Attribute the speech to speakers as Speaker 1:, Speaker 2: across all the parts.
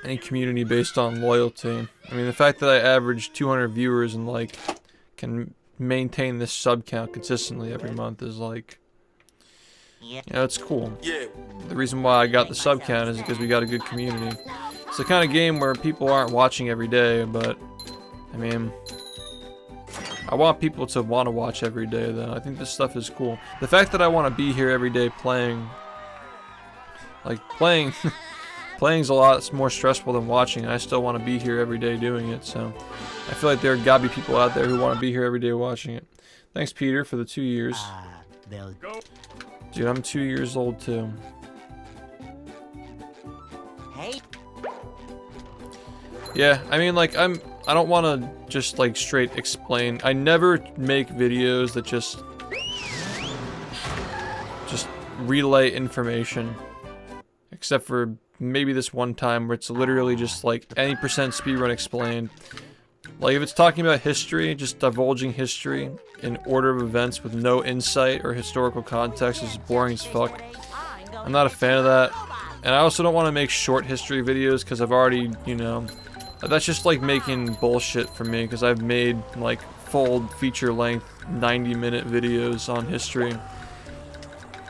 Speaker 1: any community based on loyalty. I mean, the fact that I average 200 viewers and like can maintain this sub count consistently every month is like, you know, it's cool. The reason why I got the sub count is because we got a good community. It's the kind of game where people aren't watching every day, but I mean, I want people to want to watch every day though. I think this stuff is cool. The fact that I want to be here every day playing, playing's a lot more stressful than watching, and I still want to be here every day doing it, so I feel like there gotta be people out there who want to be here every day watching it. Thanks, Peter, for the 2 years. Dude, I'm 2 years old too.
Speaker 2: Hey.
Speaker 1: Yeah, I mean, like, I don't want to just, like, straight explain. I never make videos that just relay information. Except for maybe this one time where it's literally just, like, any percent speedrun explained. Like, if it's talking about history, just divulging history in order of events with no insight or historical context is boring as fuck. I'm not a fan of that. And I also don't want to make short history videos because I've already, you know, that's just like making bullshit for me because I've made like full feature length 90-minute videos on history.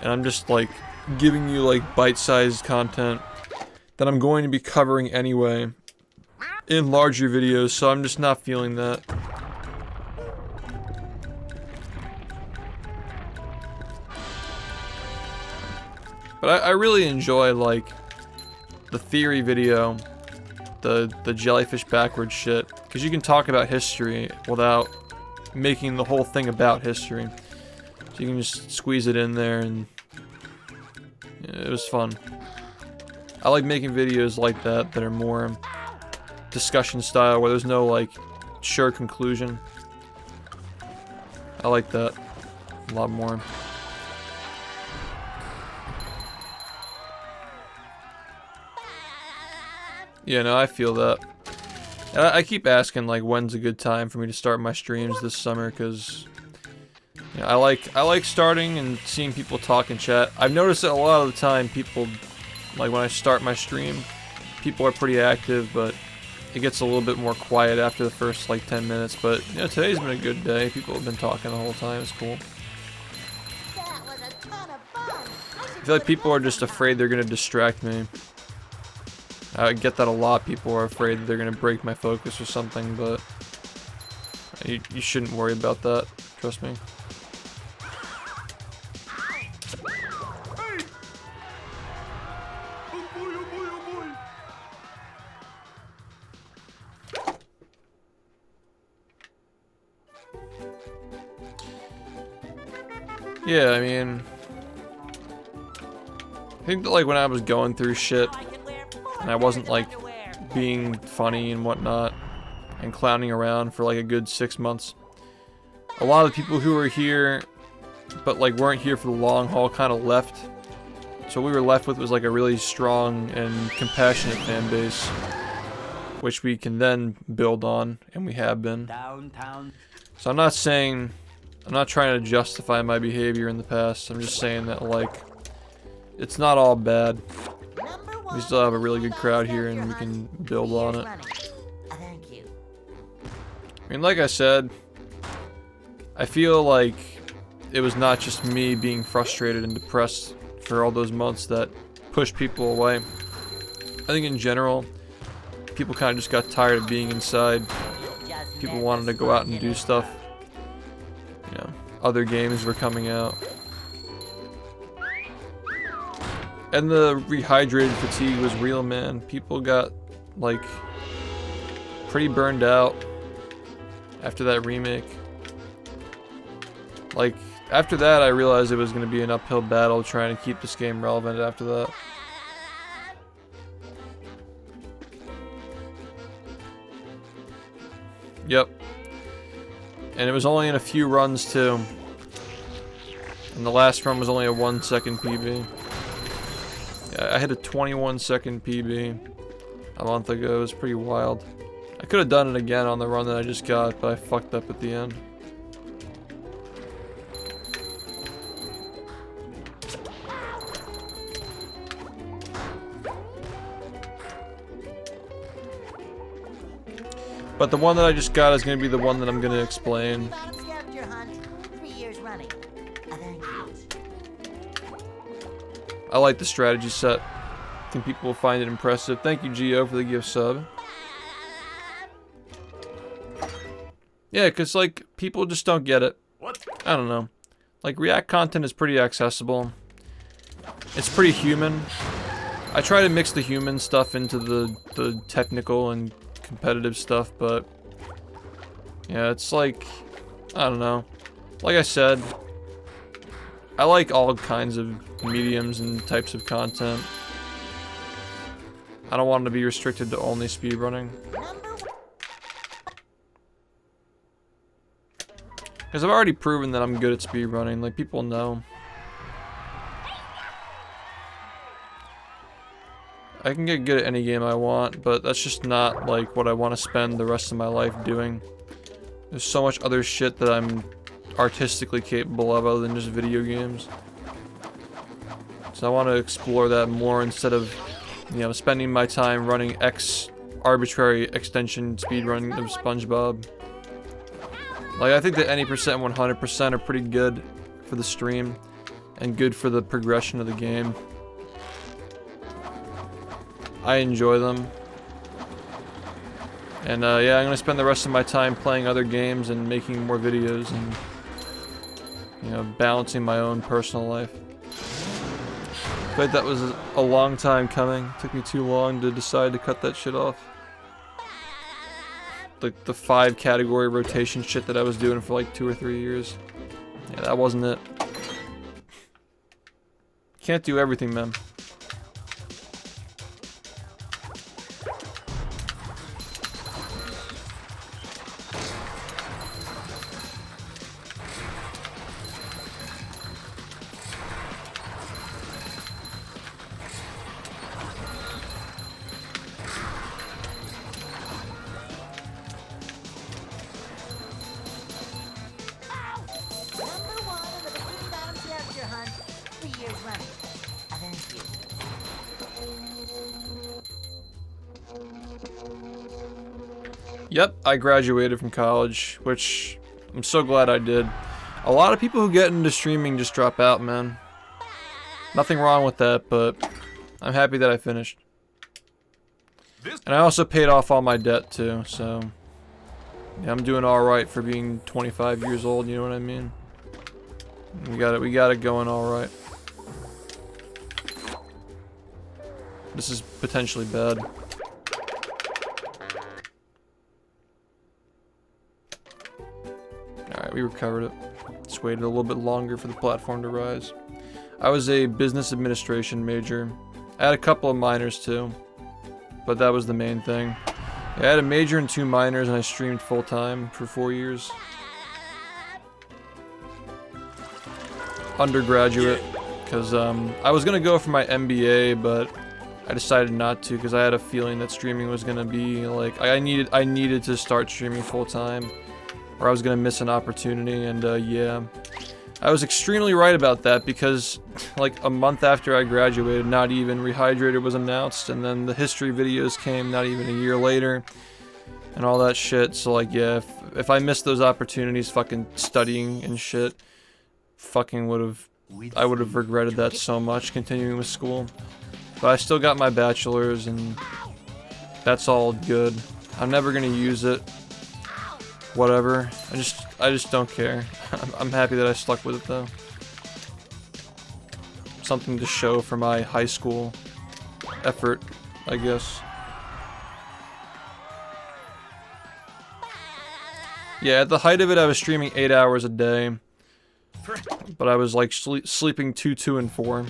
Speaker 1: And I'm just like giving you like bite-sized content that I'm going to be covering anyway in larger videos, so I'm just not feeling that. But I really enjoy like the theory video, the jellyfish backwards shit, because you can talk about history without making the whole thing about history. So you can just squeeze it in there, and yeah, it was fun. I like making videos like that that are more discussion style, where there's no like sure conclusion. I like that a lot more. Yeah, no, I feel that. And I keep asking like when's a good time for me to start my streams this summer, because you know, I like starting and seeing people talk and chat. I've noticed that a lot of the time people, like when I start my stream, people are pretty active, but it gets a little bit more quiet after the first like 10 minutes. But you know, today's been a good day. People have been talking the whole time. It's cool. I feel like people are just afraid they're gonna distract me. I get that a lot. People are afraid that they're gonna break my focus or something, but you shouldn't worry about that. Trust me. Yeah, I mean, I think that like when I was going through shit and I wasn't like being funny and whatnot and clowning around for like a good 6 months, a lot of the people who were here but like weren't here for the long haul kind of left. So what we were left with was like a really strong and compassionate fan base, which we can then build on, and we have been. So I'm not trying to justify my behavior in the past. I'm just saying that like it's not all bad. We still have a really good crowd here, and we can build on it. I mean, like I said, I feel like it was not just me being frustrated and depressed for all those months that pushed people away. I think in general, people kind of just got tired of being inside. People wanted to go out and do stuff. You know, other games were coming out. And the rehydrated fatigue was real, man. People got, like, pretty burned out after that remake. Like, after that, I realized it was going to be an uphill battle trying to keep this game relevant after that. Yep. And it was only in a few runs, too. And the last run was only a 1 second PB. I hit a 21-second PB a month ago. It was pretty wild. I could have done it again on the run that I just got, but I fucked up at the end. But the one that I just got is going to be the one that I'm going to explain. I like the strategy set. I think people will find it impressive. Thank you, Geo, for the gift sub. Yeah, because, like, people just don't get it. I don't know. Like, React content is pretty accessible. It's pretty human. I try to mix the human stuff into the technical and competitive stuff, but... yeah, it's like... I don't know. Like I said, I like all kinds of mediums and types of content. I don't want to be restricted to only speedrunning. Because I've already proven that I'm good at speedrunning, like people know. I can get good at any game I want, but that's just not like what I want to spend the rest of my life doing. There's so much other shit that I'm artistically capable of other than just video games. So I want to explore that more instead of, you know, spending my time running X arbitrary extension speedrun of SpongeBob. Like, I think that any percent 100% are pretty good for the stream and good for the progression of the game. I enjoy them. And yeah, I'm gonna spend the rest of my time playing other games and making more videos and, you know, balancing my own personal life. But that was a long time coming. It took me too long to decide to cut that shit off. Like the 5 category rotation shit that I was doing for like 2 or 3 years. Yeah, that wasn't it. Can't do everything, man. Yep, I graduated from college, which I'm so glad I did. A lot of people who get into streaming just drop out, man. Nothing wrong with that, but I'm happy that I finished. And I also paid off all my debt too, so yeah, I'm doing alright for being 25 years old, you know what I mean? We got it going alright. This is potentially bad. Alright, we recovered it. Just waited a little bit longer for the platform to rise. I was a business administration major. I had a couple of minors too, but that was the main thing. Yeah, I had a major and 2 minors and I streamed full time for 4 years. Undergraduate, because I was gonna go for my MBA, but I decided not to because I had a feeling that streaming was gonna be like I needed to start streaming full time, or I was gonna miss an opportunity. And yeah, I was extremely right about that because like a month after I graduated, Not Even Rehydrated was announced, and then the history videos came not even a year later, and all that shit. So like yeah, if I missed those opportunities, fucking studying and shit, I would have regretted that so much continuing with school. But I still got my bachelor's and that's all good. I'm never gonna use it. Whatever. I just don't care. I'm happy that I stuck with it though. Something to show for my high school effort, I guess. Yeah, at the height of it I was streaming 8 hours a day. But I was like sleeping 2, 2, and 4.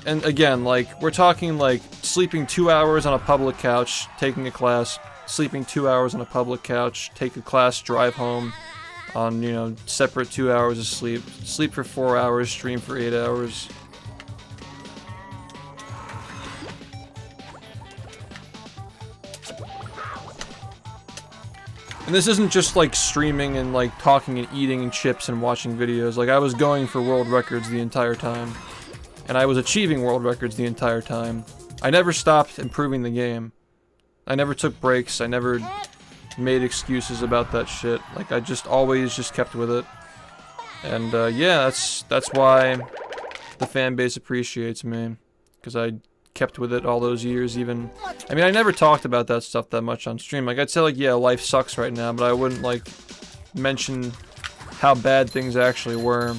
Speaker 1: And again, like, we're talking like sleeping 2 hours on a public couch, taking a class, sleeping 2 hours on a public couch, take a class, drive home on, you know, separate 2 hours of sleep, sleep for 4 hours, stream for 8 hours. And this isn't just like streaming and like talking and eating and chips and watching videos. Like I was going for world records the entire time. And I was achieving world records the entire time. I never stopped improving the game. I never took breaks. I never made excuses about that shit. Like, I just always just kept with it. And, yeah, that's why the fan base appreciates me. Because I kept with it all those years, even... I mean, I never talked about that stuff that much on stream. Like, I'd say, like, yeah, life sucks right now, but I wouldn't, like, mention how bad things actually were.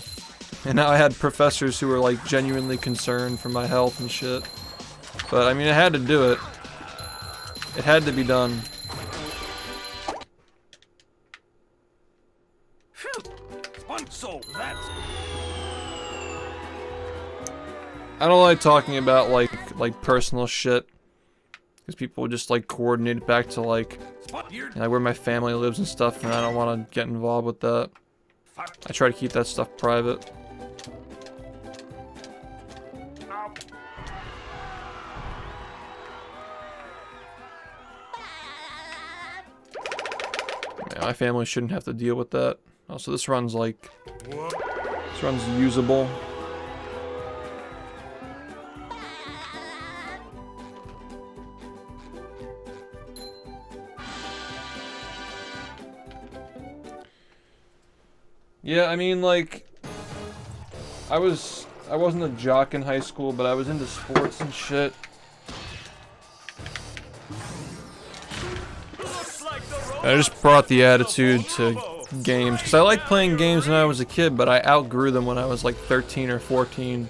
Speaker 1: And now I had professors who were, like, genuinely concerned for my health and shit. But, I mean, I had to do it. It had to be done.
Speaker 2: So that's...
Speaker 1: I don't like talking about like personal shit, because people just like coordinate it back to like where my family lives and stuff, and I don't want to get involved with that. I try to keep that stuff private. Yeah, my family shouldn't have to deal with that. Also, this run's like, this run's usable. Yeah, I mean, like, I wasn't a jock in high school, but I was into sports and shit. I just brought the attitude to games, because I liked playing games when I was a kid, but I outgrew them when I was like 13 or 14.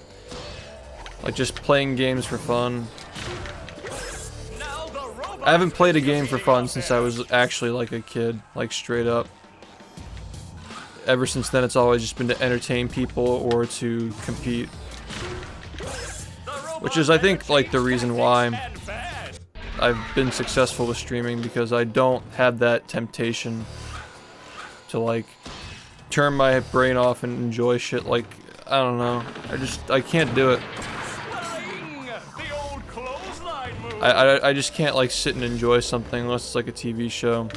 Speaker 1: Like, just playing games for fun. I haven't played a game for fun since I was actually like a kid, like straight up. Ever since then, it's always just been to entertain people or to compete. Which is, I think, like the reason why I've been successful with streaming, because I don't have that temptation to like turn my brain off and enjoy shit. Like, I don't know, I can't do it. I just can't like sit and enjoy something unless it's like a TV show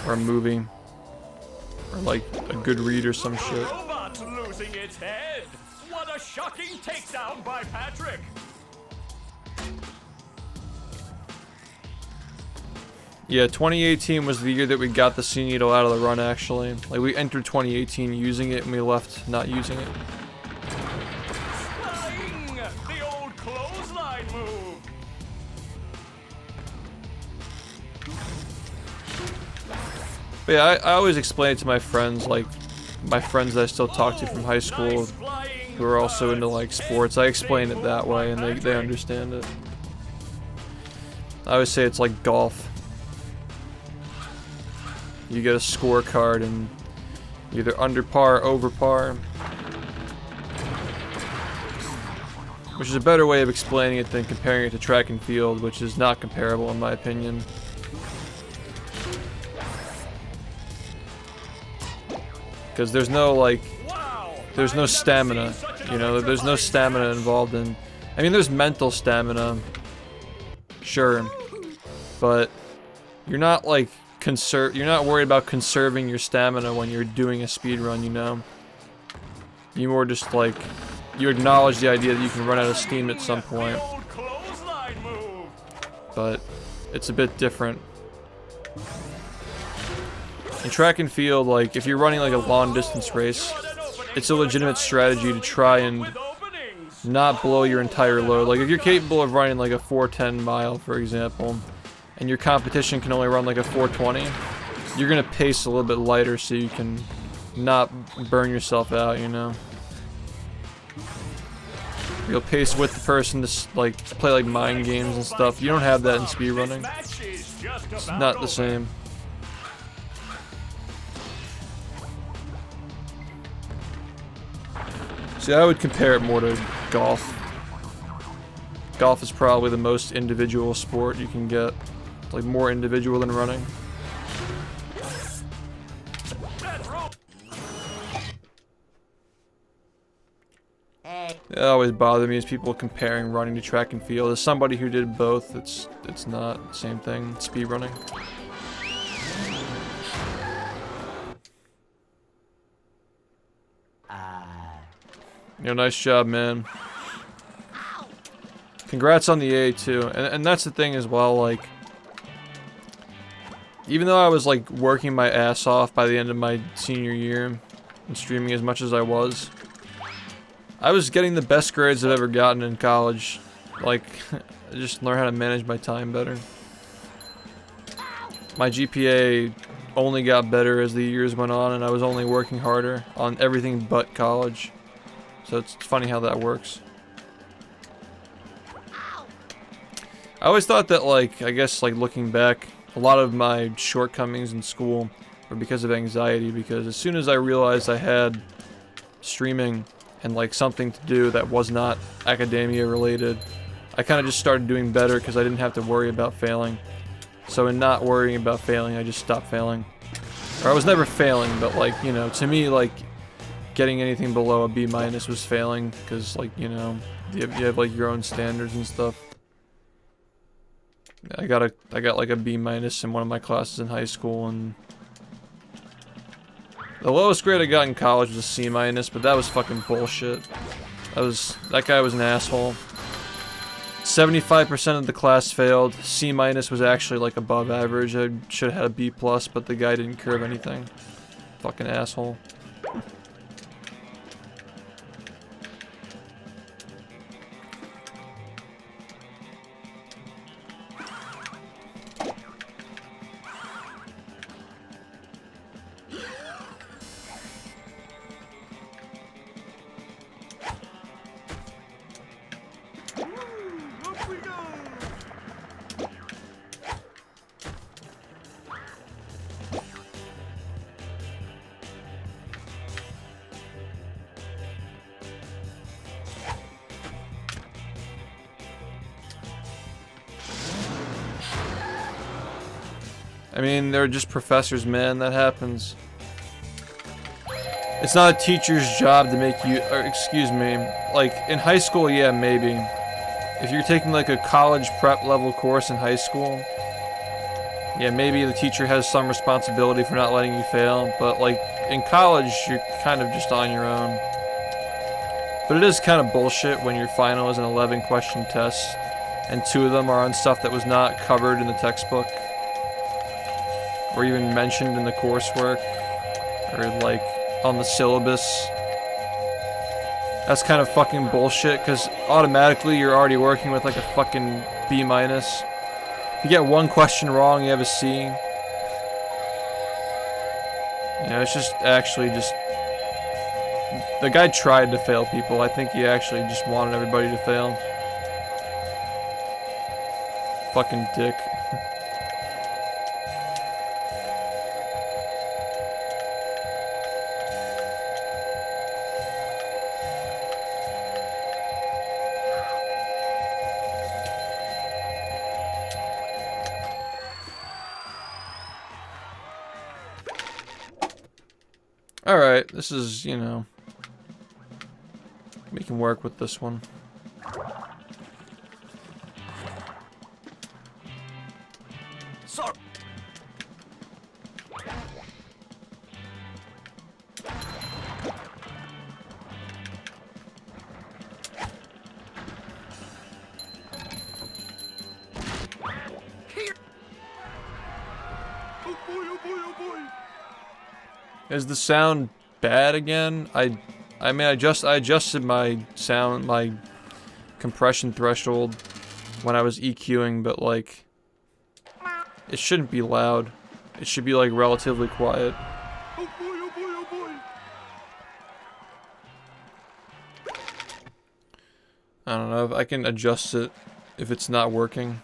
Speaker 1: or a movie or like a good read or some shit.
Speaker 2: Robot losing its head. What a shocking takedown by Patrick.
Speaker 1: Yeah, 2018 was the year that we got the C needle out of the run, actually. Like, we entered 2018 using it, and we left not using it.
Speaker 2: The old clothesline move.
Speaker 1: But yeah, I always explain it to my friends, like, my friends that I still talk to from high school, who are also into, like, sports. I explain it that way, and they understand it. I always say it's like golf. You get a scorecard and either under par, over par. Which is a better way of explaining it than comparing it to track and field, which is not comparable in my opinion. Because there's no like, there's no stamina, you know, there's no stamina involved in, I mean there's mental stamina, sure, but you're not like, you're not worried about conserving your stamina when you're doing a speed run, you know? You more just like, you acknowledge the idea that you can run out of steam at some point. But it's a bit different. In track and field, like, if you're running like a long distance race, it's a legitimate strategy to try and not blow your entire load. Like, if you're capable of running like a 410 mile, for example, and your competition can only run like a 420, you're gonna pace a little bit lighter so you can not burn yourself out, you know? You'll pace with the person to like play like mind games and stuff. You don't have that in speedrunning. It's not the same. See, I would compare it more to golf. Golf is probably the most individual sport you can get. Like, more individual than running. It always bothers me is people comparing running to track and field. As somebody who did both, it's not the same thing. It's speed running. Nice job, man. Congrats on the A too. And that's the thing as well, like, even though I was like working my ass off by the end of my senior year and streaming as much as I was getting the best grades I've ever gotten in college. Like, I just learned how to manage my time better. My GPA only got better as the years went on, and I was only working harder on everything but college. So it's funny how that works. I always thought that, like, I guess, like, looking back, a lot of my shortcomings in school were because of anxiety, because as soon as I realized I had streaming and, like, something to do that was not academia related, I kind of just started doing better because I didn't have to worry about failing. So in not worrying about failing, I just stopped failing. Or I was never failing, but, like, you know, to me, like, getting anything below a B- was failing, because, like, you know, you have, like, your own standards and stuff. I got like a B- in one of my classes in high school, and the lowest grade I got in college was a C-, but that was fucking bullshit. That guy was an asshole. 75% of the class failed. C- was actually like above average. I should have had a B+, but the guy didn't curve anything. Fucking asshole. I mean, they're just professors, man. That happens. It's not a teacher's job to make you, or excuse me, like, in high school, yeah, maybe. If you're taking, like, a college prep level course in high school, yeah, maybe the teacher has some responsibility for not letting you fail, but, like, in college, you're kind of just on your own. But it is kind of bullshit when your final is an 11-question test, and 2 of them are on stuff that was not covered in the textbook, or even mentioned in the coursework, or, like, on the syllabus. That's kind of fucking bullshit, because automatically you're already working with, like, a fucking B-. If you get 1 question wrong, you have a C. You know, it's just actually just... The guy tried to fail people. I think he actually just wanted everybody to fail. Fucking dick. Alright, this is, you know... We can work with this one.
Speaker 2: Sorry. Here. Oh boy, oh boy, oh boy.
Speaker 1: Is the sound bad again? I mean, I adjusted my sound, my compression threshold when I was EQing, but, like, it shouldn't be loud. It should be, like, relatively quiet.
Speaker 2: Oh boy, oh boy, oh boy.
Speaker 1: I don't know if I can adjust it if it's not working.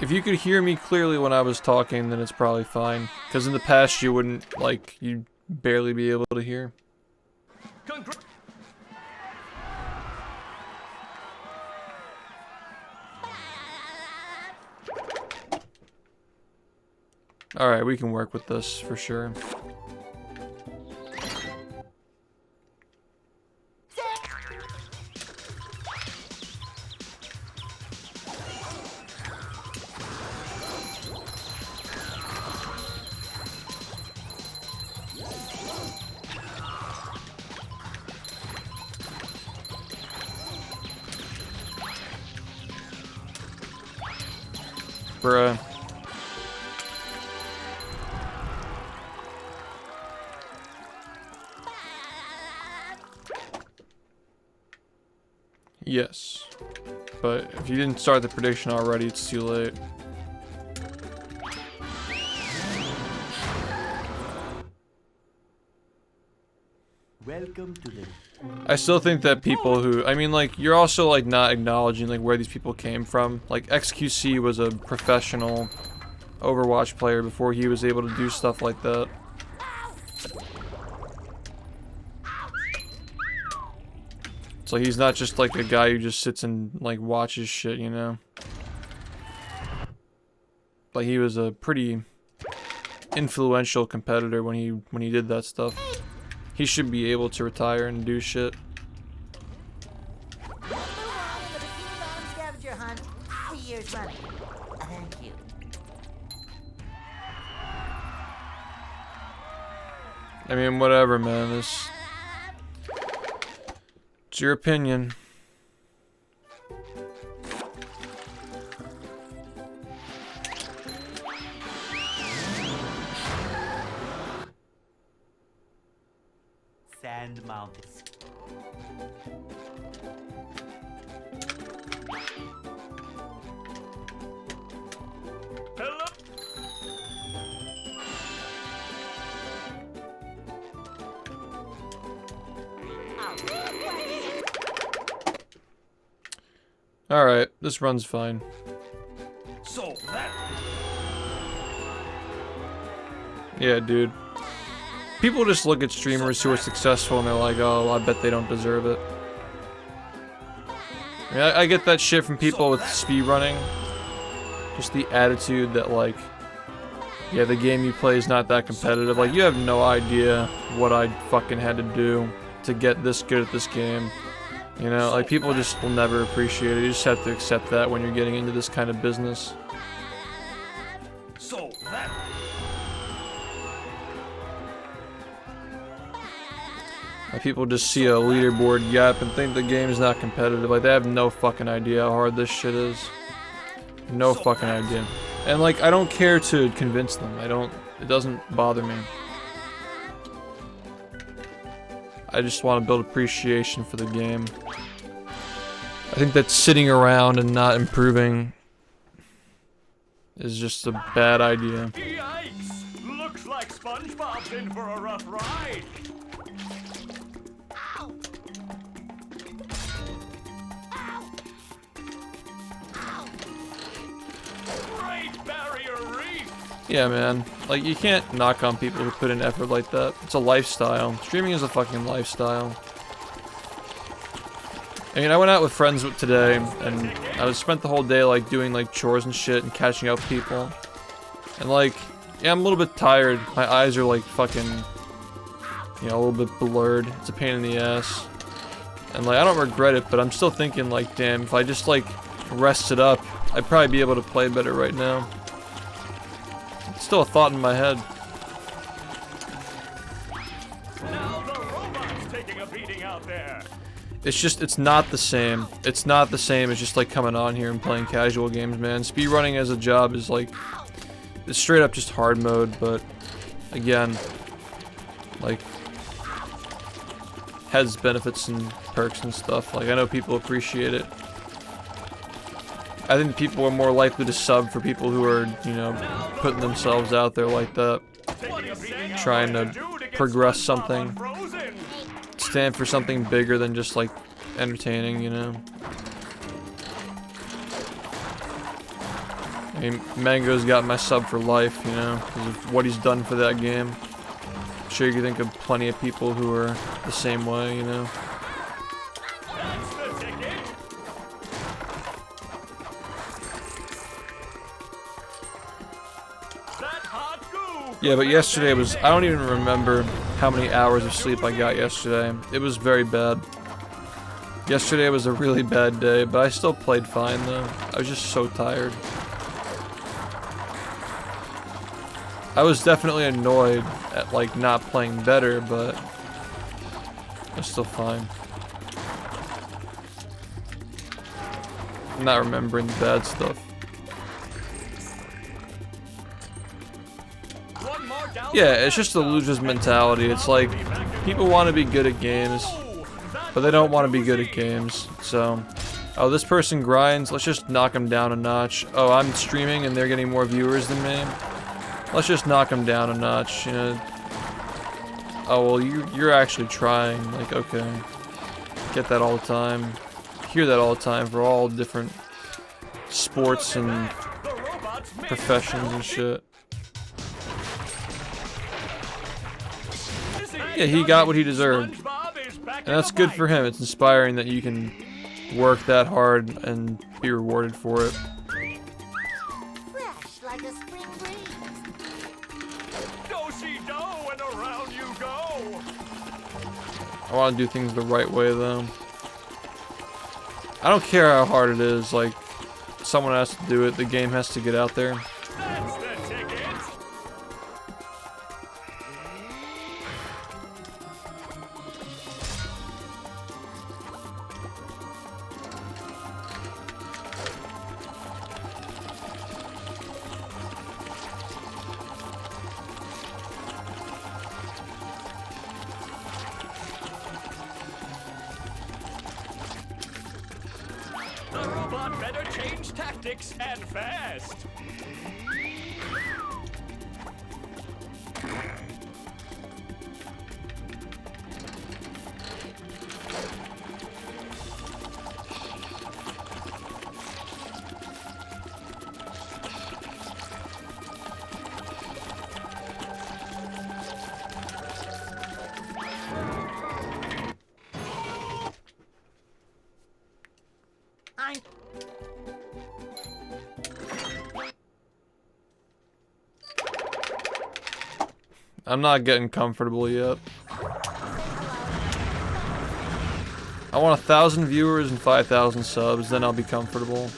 Speaker 1: If you could hear me clearly when I was talking, then it's probably fine. Because in the past, you wouldn't, like, you'd barely be able to hear. Alright, we can work with this for sure. Bruh. Yes. But if you didn't start the prediction already, it's too late.
Speaker 3: Welcome to the...
Speaker 1: I still think that people who, I mean, like, you're also, like, not acknowledging, like, where these people came from. Like, XQC was a professional Overwatch player before he was able to do stuff like that. So he's not just, like, a guy who just sits and, like, watches shit, you know? Like, he was a pretty influential competitor when he did that stuff. He should be able to retire and do shit.
Speaker 3: Scavenger hunt 3 years running. Thank you.
Speaker 1: I mean, whatever, man. It's your opinion.
Speaker 3: Sand Mountain.
Speaker 2: Hello.
Speaker 1: Alright, this run's fine.
Speaker 2: So that.
Speaker 1: Yeah, dude. People just look at streamers who are successful and they're like, oh, I bet they don't deserve it. I mean, I get that shit from people with speedrunning. Just the attitude that, like, yeah, the game you play is not that competitive. Like, you have no idea what I fucking had to do to get this good at this game. You know, like, people just will never appreciate it. You just have to accept that when you're getting into this kind of business.
Speaker 2: So that.
Speaker 1: Like, people just see a leaderboard gap and think the game is not competitive. Like, they have no fucking idea how hard this shit is. No fucking idea. And, like, I don't care to convince them. It doesn't bother me. I just want to build appreciation for the game. I think that sitting around and not improving is just a bad idea.
Speaker 2: Yikes! Looks like SpongeBob's in for a rough ride. Great Barrier Reef!
Speaker 1: Yeah, man. Like, you can't knock on people who put in effort like that. It's a lifestyle. Streaming is a fucking lifestyle. I mean, I went out with friends today, and I spent the whole day, like, doing, like, chores and shit and catching up with people. And, like, yeah, I'm a little bit tired. My eyes are, like, fucking, you know, a little bit blurred. It's a pain in the ass. And, like, I don't regret it, but I'm still thinking, like, damn, if I just, like, rested up, I'd probably be able to play better right now. It's still a thought in my head.
Speaker 2: Now the robot's taking a beating out there.
Speaker 1: It's just, it's not the same. It's not the same as just, like, coming on here and playing casual games, man. Speedrunning as a job is, like, it's straight up just hard mode, but, again, like, has benefits and perks and stuff. Like, I know people appreciate it. I think people are more likely to sub for people who are, you know, putting themselves out there like that. Trying to progress something. Stand for something bigger than just, like, entertaining, you know? I mean, Mango's got my sub for life, you know, because of what he's done for that game. I'm sure you can think of plenty of people who are the same way, you know?
Speaker 2: That's the ticket. That hot good.
Speaker 1: Yeah, but yesterday was, I don't even remember how many hours of sleep I got yesterday. It was very bad. Yesterday was a really bad day, but I still played fine though. I was just so tired. I was definitely annoyed at like not playing better, but I was still fine. I'm not remembering the bad stuff. Yeah, it's just the loser's mentality. It's like, people want to be good at games, but they don't want to be good at games. So, oh, this person grinds, let's just knock them down a notch. Oh, I'm streaming and they're getting more viewers than me. Let's just knock them down a notch, you know. Oh, well, you're actually trying. Like, okay. Get that all the time. Hear that all the time for all different sports and professions and shit. Yeah, he got what he deserved. And that's good for him. It's inspiring that you can work that hard and be rewarded for it.
Speaker 3: Fresh like a spring breeze.
Speaker 2: Do-si-do and around you go.
Speaker 1: I want to do things the right way, though. I don't care how hard it is, like, someone has to do it, the game has to get out there.
Speaker 2: That's the ticket. The robot better change tactics and fast.
Speaker 1: I'm not getting comfortable yet. I want 1,000 viewers and 5,000 subs, then I'll be comfortable.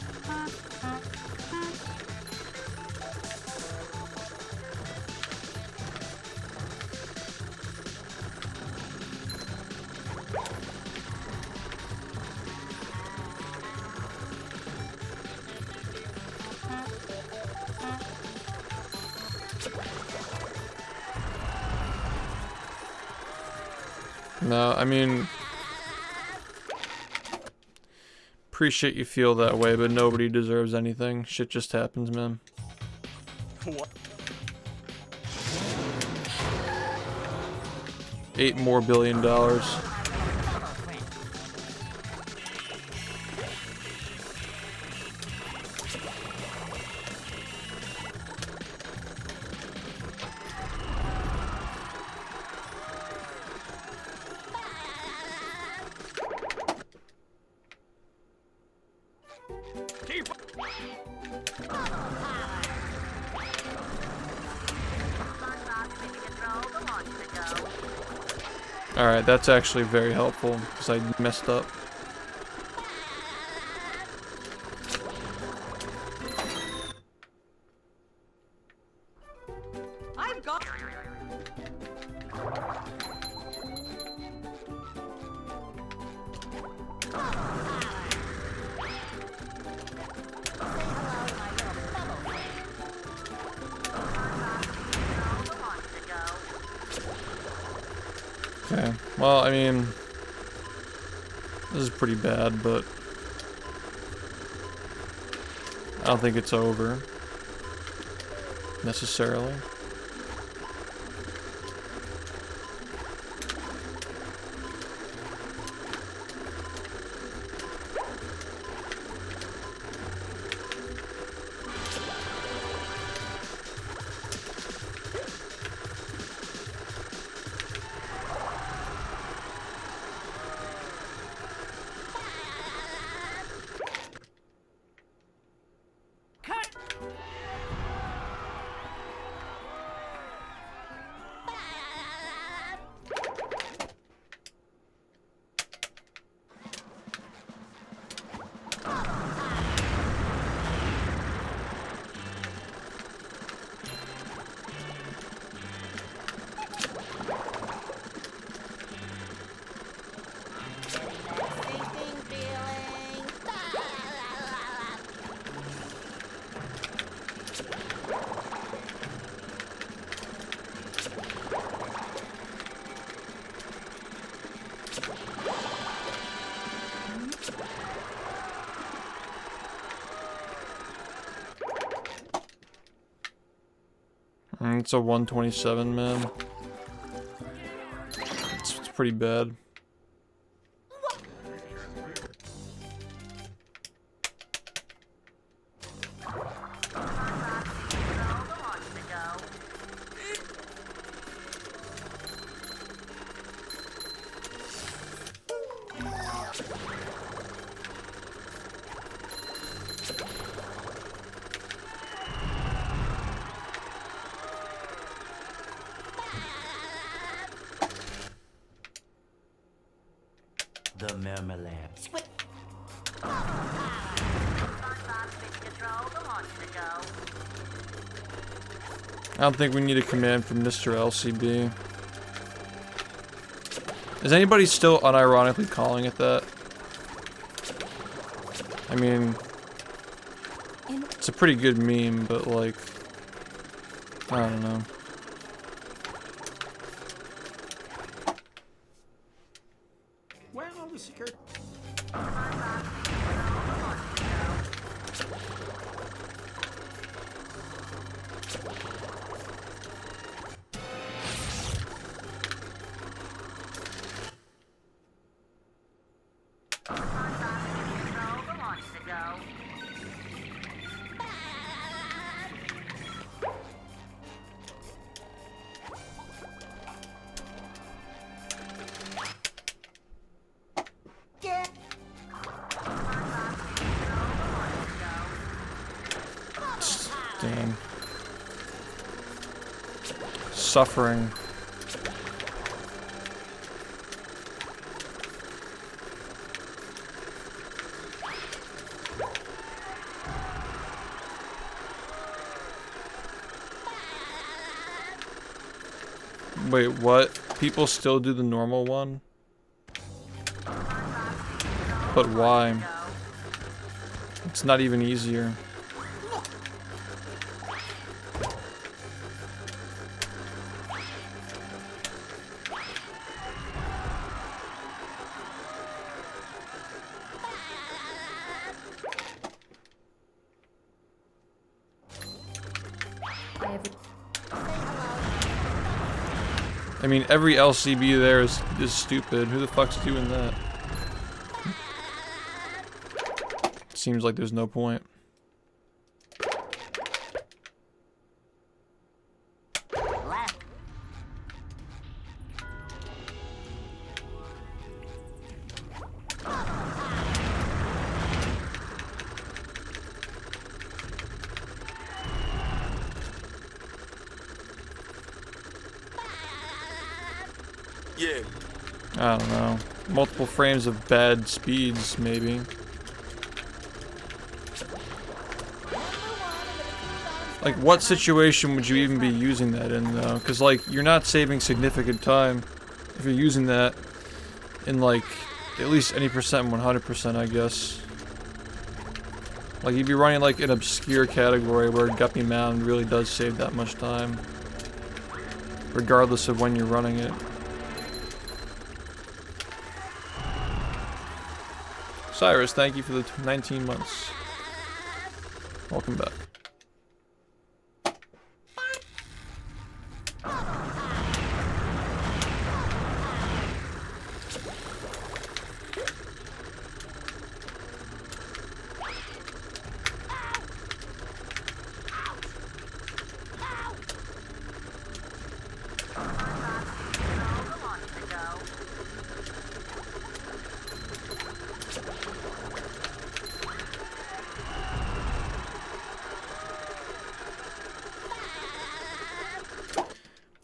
Speaker 1: No, I mean, appreciate you feel that way, but nobody deserves anything. Shit just happens, man.
Speaker 2: What?
Speaker 1: $8 more billion.
Speaker 2: Keep.
Speaker 1: Alright, that's actually very helpful, because I messed up.
Speaker 3: I've got.
Speaker 1: Okay, well, I mean, this is pretty bad, but I don't think it's over, necessarily. It's a 127, man. It's pretty bad.
Speaker 4: The marmalade.
Speaker 1: I don't think we need a command from Mr. LCB. Is anybody still unironically calling it that? I mean, it's a pretty good meme, but like, I don't know.
Speaker 4: Where are we secure?
Speaker 1: Damn. Suffering. Wait, what? People still do the normal one? But why? It's not even easier. I mean, every LCB there is stupid. Who the fuck's doing that? Seems like there's no point.
Speaker 4: Yeah.
Speaker 1: I don't know. Multiple frames of bad speeds, maybe. Like, what situation would you even be using that in, though? Because, like, you're not saving significant time if you're using that in, like, at least any percent, 100%, I guess. Like, you'd be running, like, an obscure category where Guppy Mound really does save that much time. Regardless of when you're running it. Cyrus, thank you for the 19 months. Welcome back.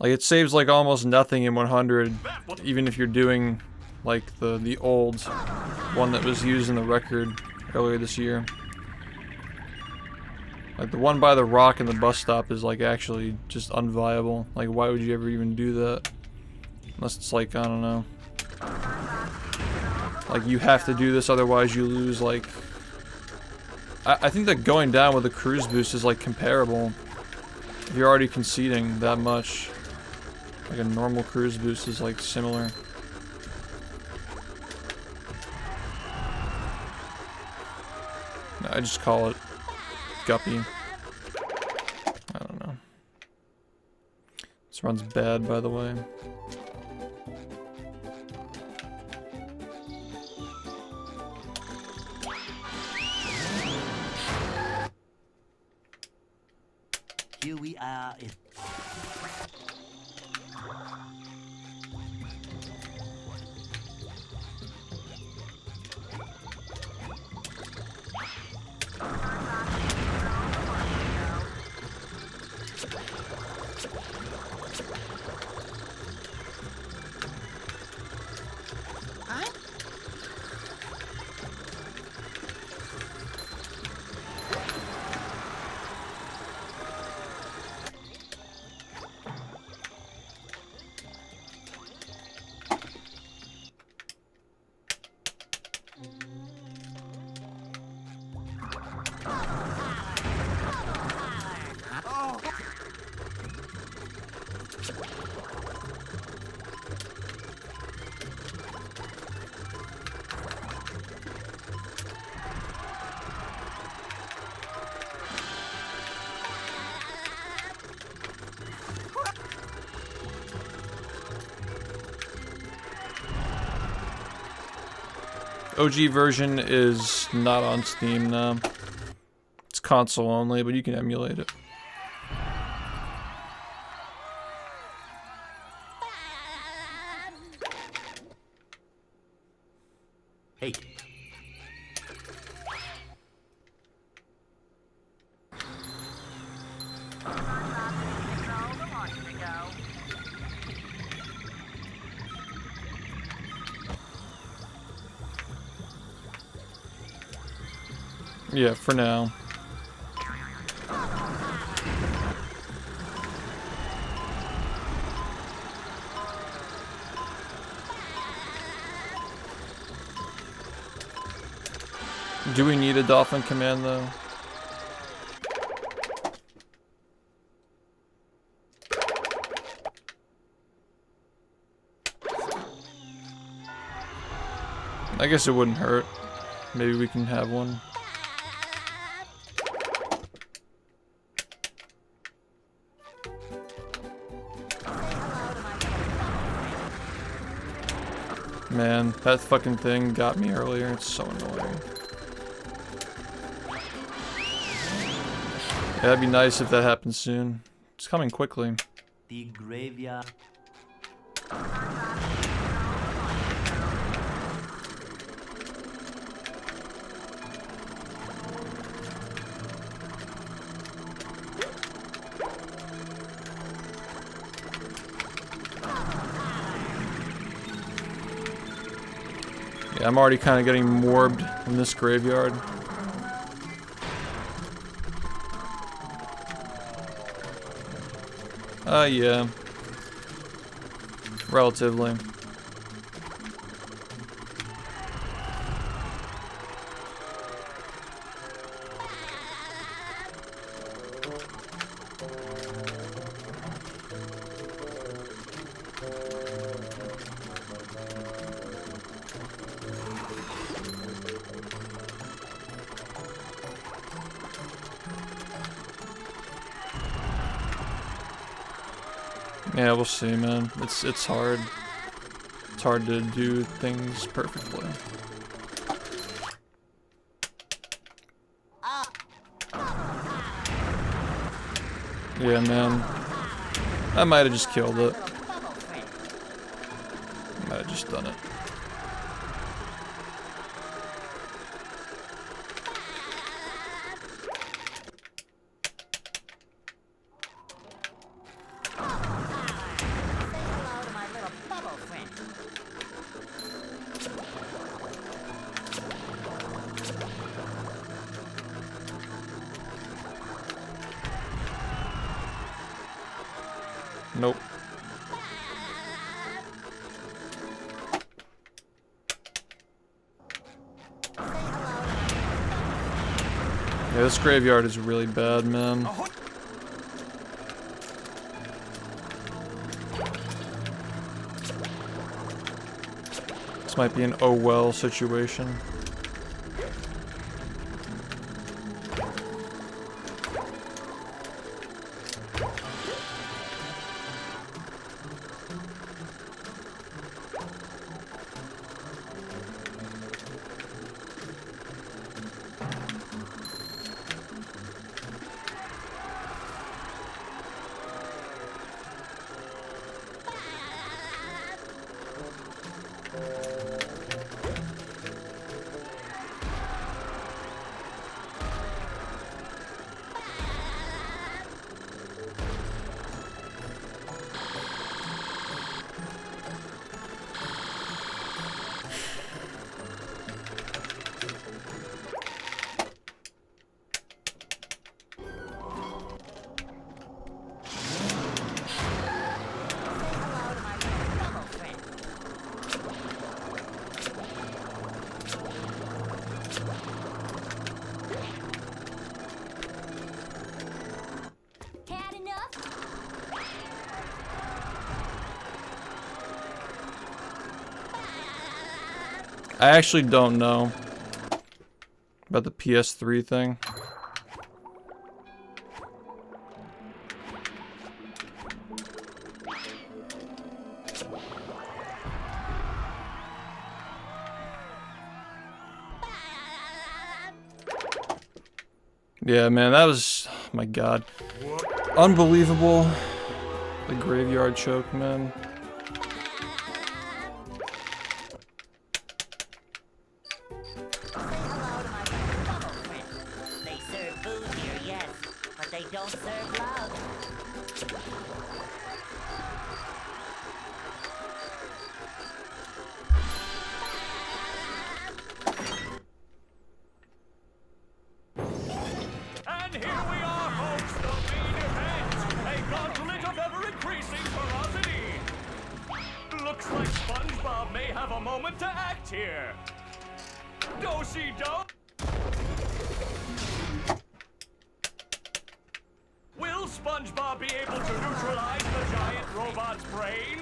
Speaker 1: Like, it saves like almost nothing in 100, even if you're doing like the old one that was used in the record earlier this year. Like, the one by the rock and the bus stop is like actually just unviable. Like, why would you ever even do that? Unless it's like, I don't know. Like, you have to do this, otherwise you lose, like... I think that going down with a cruise boost is like comparable. If you're already conceding that much. Like, a normal cruise boost is like similar. I just call it Guppy. I don't know. This run's bad, by the way.
Speaker 4: Here we are.
Speaker 1: OG version is not on Steam now. It's console only, but you can emulate it.
Speaker 4: Hey.
Speaker 1: Yeah, for now. Do we need a dolphin command though? I guess it wouldn't hurt. Maybe we can have one. Man, that fucking thing got me earlier. It's so annoying. Yeah, that'd be nice if that happened soon. It's coming quickly.
Speaker 4: The graveyard.
Speaker 1: Yeah, I'm already kind of getting morbed in this graveyard. Yeah. Relatively. Yeah, we'll see, man. It's hard. It's hard to do things perfectly. Yeah, man. I might have just killed it. Might have just done it. Nope. Yeah, this graveyard is really bad, man. This might be an oh well situation. I actually don't know about the PS3 thing. Yeah, man, that was, oh my god, unbelievable. The graveyard choke, man.
Speaker 3: They serve food here, yes, but they don't serve love.
Speaker 2: And here we are, folks, the main event. A gauntlet of ever-increasing ferocity. Looks like SpongeBob may have a moment to act here. Do-si-do. Will SpongeBob be able to neutralize the giant robot's brain?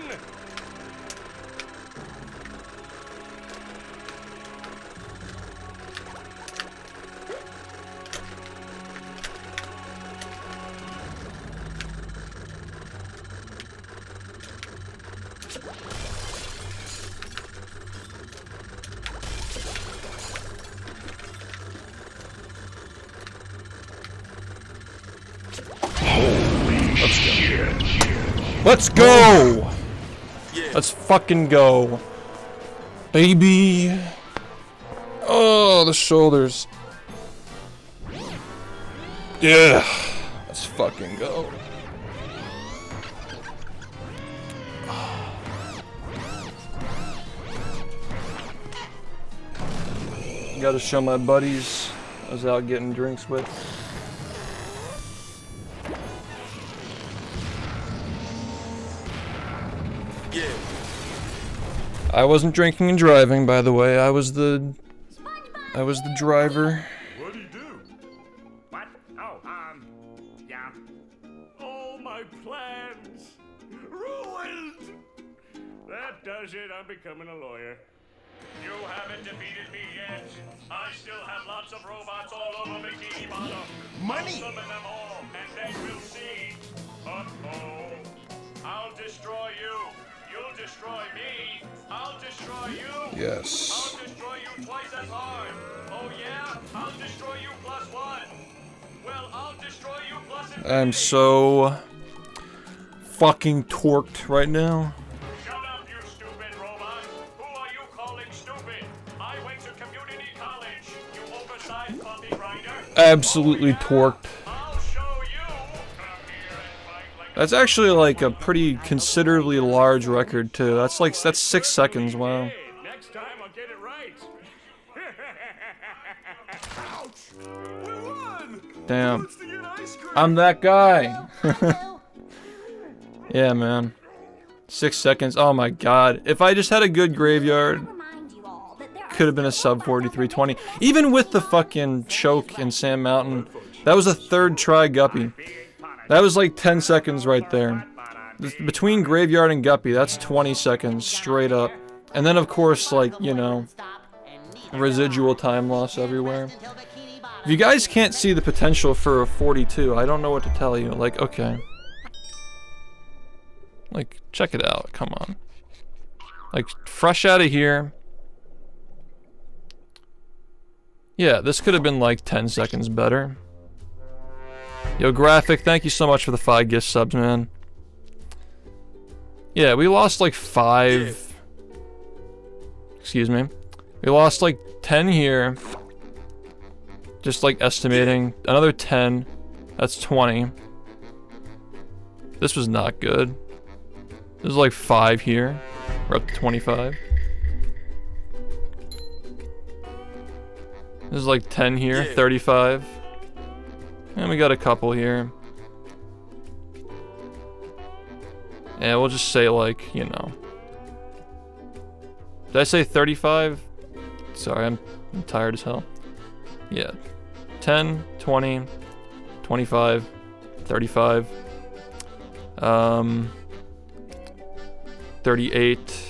Speaker 1: Let's go! Let's fucking go. Baby. Oh, the shoulders. Yeah. Let's fucking go. Gotta show my buddies I was out getting drinks with. I wasn't drinking and driving, by the way. I was the driver.
Speaker 2: What'd he do? What? Oh, yeah. All my plans ruined. That does it. I'm becoming a lawyer. You haven't defeated me yet. I still have lots of robots all over Bikini Bottom. Money. Summon them all, and then we'll see. Uh-oh. I'll destroy you. You'll destroy me. I'll destroy you.
Speaker 1: Yes.
Speaker 2: I'll destroy you twice as hard. Oh yeah? I'll destroy you plus one. Well, I'll destroy you plus infinity.
Speaker 1: I'm so fucking torqued right now.
Speaker 2: Shut up, you stupid robot. Who are you calling stupid? I went to community college, you oversized coffee grinder.
Speaker 1: Absolutely torqued.
Speaker 2: I'll show you. Come here and fight like
Speaker 1: That's actually like a pretty considerably large record too. That's 6 seconds. Wow.
Speaker 2: Hey, next time I'll get it right. Ouch! We won!
Speaker 1: Damn.
Speaker 2: Let's get ice cream.
Speaker 1: I'm that guy. Yeah, man. 6 seconds. Oh my god. If I just had a good graveyard,
Speaker 3: Remind you all that there are
Speaker 1: could have been a sub 4320. Even with the fucking choke in Sand Mountain, that was a third try Guppy. That was like 10 seconds right there. Between graveyard and Guppy, that's 20 seconds straight up. And then of course, like, you know, residual time loss everywhere. If you guys can't see the potential for a 42, I don't know what to tell you. Like, okay. Like, check it out. Come on. Like, fresh out of here. Yeah, this could have been like 10 seconds better. Yo, Graphic, thank you so much for the 5 gift subs, man. Yeah, we lost like 5. Excuse me. We lost like 10 here. Just like estimating. Another 10. That's 20. This was not good. This is like 5 here. We're up to 25. This is like 10 here, 35. And we got a couple here. Yeah, we'll just say like, you know. Did I say 35? Sorry, I'm tired as hell. Yeah. 10, 20, 25, 35. 38.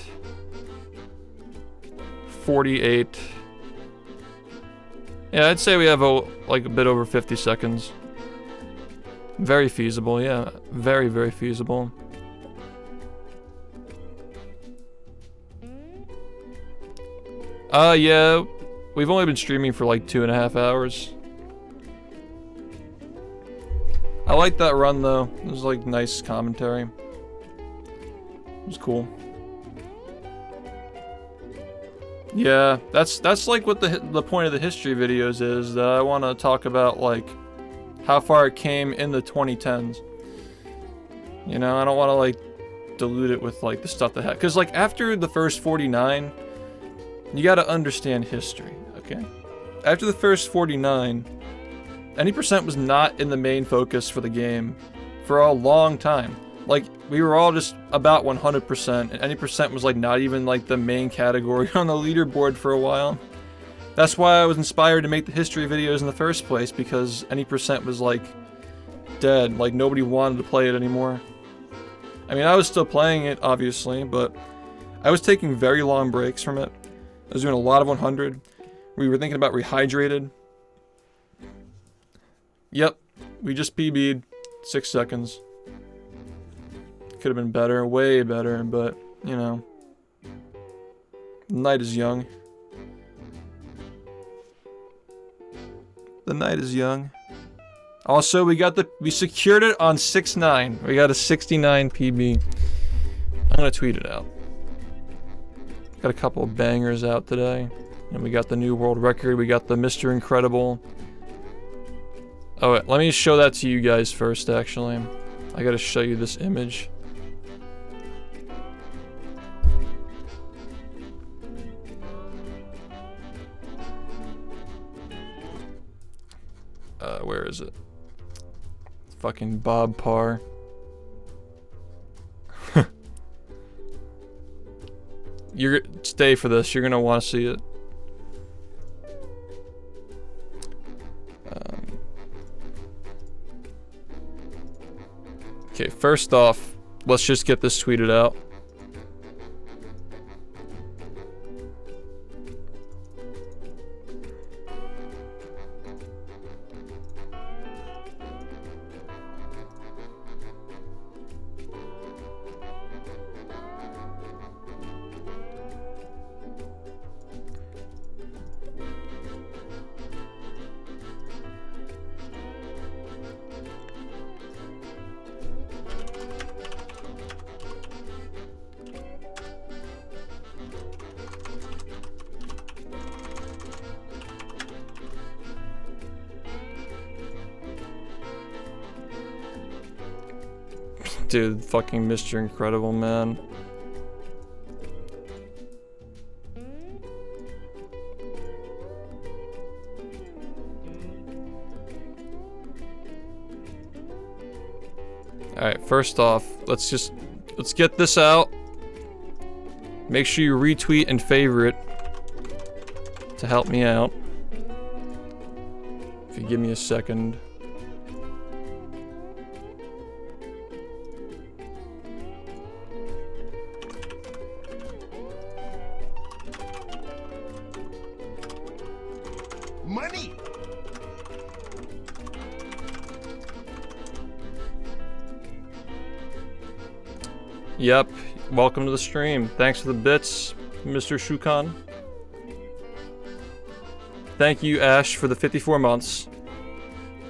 Speaker 1: 48. Yeah, I'd say we have like a bit over 50 seconds. Very feasible, yeah. Very, very feasible. Yeah. We've only been streaming for like 2.5 hours. I like that run though. It was like nice commentary. It was cool. Yeah, that's like what the point of the history videos is, that I want to talk about like how far it came in the 2010s. You know, I don't want to like dilute it with like the stuff that happened, because like after the first 49, you got to understand history, okay? After the first 49, any percent was not in the main focus for the game for a long time. Like, we were all just about 100%, and any percent was like not even like the main category on the leaderboard for a while. That's why I was inspired to make the history videos in the first place, because any percent was like dead, like nobody wanted to play it anymore. I mean, I was still playing it, obviously, but I was taking very long breaks from it. I was doing a lot of 100. We were thinking about Rehydrated. Yep, we just PB'd 6 seconds. Could have been better, way better, but, you know. The night is young. The night is young. Also, we secured it on 6.9. We got a 69 PB. I'm gonna tweet it out. Got a couple of bangers out today. And we got the new world record. We got the Mr. Incredible. Oh, wait, let me show that to you guys first, actually. I gotta show you this image. Where is it? Fucking Bob Parr. Stay for this. You're gonna want to see it. Okay, first off, let's just get this tweeted out. Dude, fucking Mr. Incredible, man. Alright, first off, let's get this out. Make sure you retweet and favorite to help me out. If you give me a second.
Speaker 2: Money!
Speaker 1: Yep, welcome to the stream. Thanks for the bits, Mr. Shukan. Thank you, Ash, for the 54 months.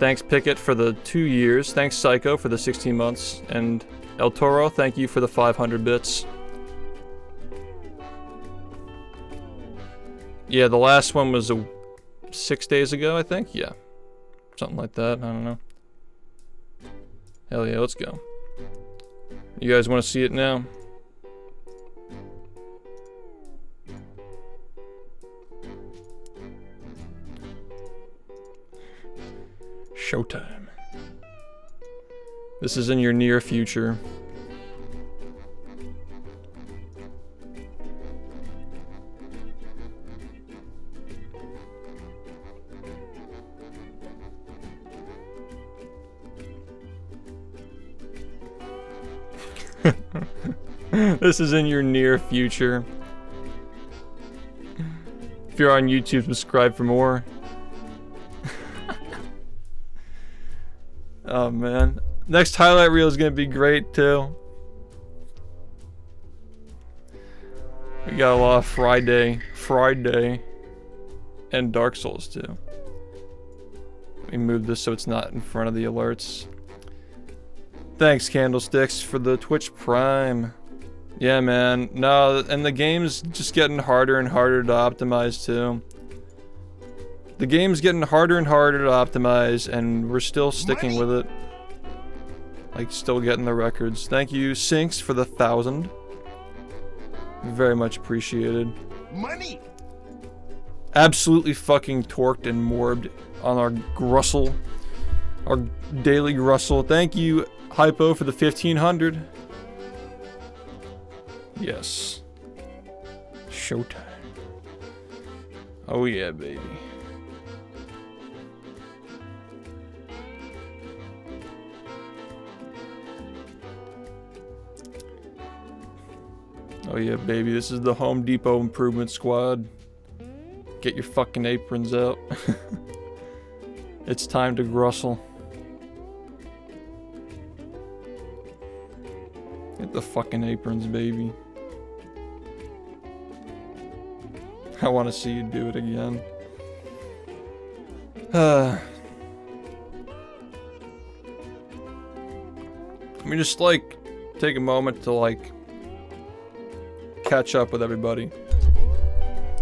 Speaker 1: Thanks, Pickett, for the 2 years. Thanks, Psycho, for the 16 months. And El Toro, thank you for the 500 bits. Yeah, the last one was 6 days ago, I think? Yeah. Something like that, I don't know. Hell yeah, let's go. You guys want to see it now? Showtime. This is in your near future. This is in your near future. If you're on YouTube, subscribe for more. Oh man. Next highlight reel is gonna be great too. We got a lot of Friday, and Dark Souls too. Let me move this so it's not in front of the alerts. Thanks, Candlesticks, for the Twitch Prime. Yeah, man. No, and the game's just getting harder and harder to optimize too. The game's getting harder and harder to optimize, and we're still sticking with it. Like, still getting the records. Thank you, Sinks, for the 1,000. Very much appreciated.
Speaker 2: Money!
Speaker 1: Absolutely fucking torqued and morbed on our Grussel. Our daily Grussel. Thank you, Hypo, for the 1,500. Yes. Showtime. Oh yeah, baby. Oh yeah, baby, this is the Home Depot Improvement Squad. Get your fucking aprons out. It's time to grussel. Get the fucking aprons, baby. I want to see you do it again. Let me just, like, take a moment to, like, catch up with everybody.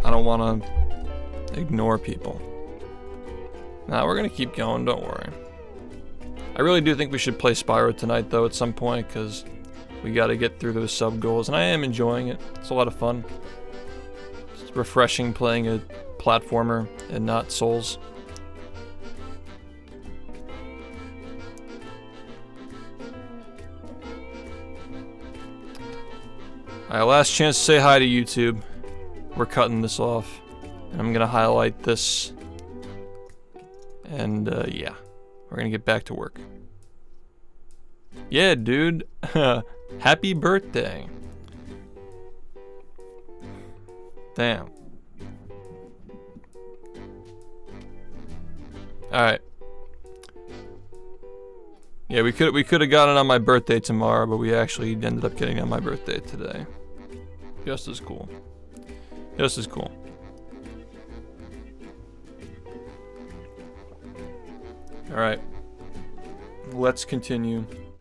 Speaker 1: I don't want to ignore people. Nah, we're gonna keep going, don't worry. I really do think we should play Spyro tonight, though, at some point, because we gotta get through those sub goals, and I am enjoying it. It's a lot of fun. It's refreshing playing a platformer and not Souls. Alright, last chance to say hi to YouTube. We're cutting this off. And I'm gonna highlight this. And, yeah. We're gonna get back to work. Yeah, dude. Happy birthday. Damn. Alright. Yeah, we could have gotten it on my birthday tomorrow, but we actually ended up getting it on my birthday today. Just as cool. Just as cool. Alright. Let's continue.